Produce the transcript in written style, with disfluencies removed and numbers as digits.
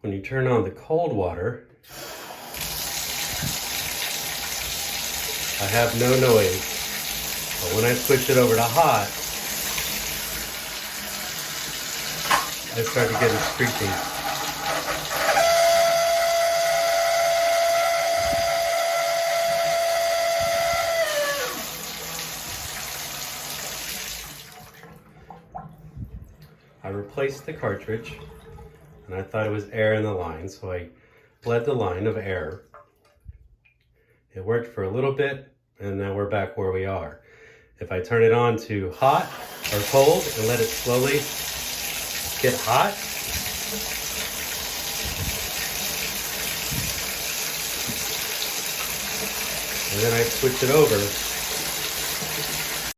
When you turn on the cold water, I have no noise. But when I switch it over to hot, I start to get it screeching. I replaced the cartridge, and I thought it was air in the line, so I bled the line of air. It worked for a little bit, and now we're back where we are. If I turn it on to hot or cold and let it slowly get hot, and then I switch it over,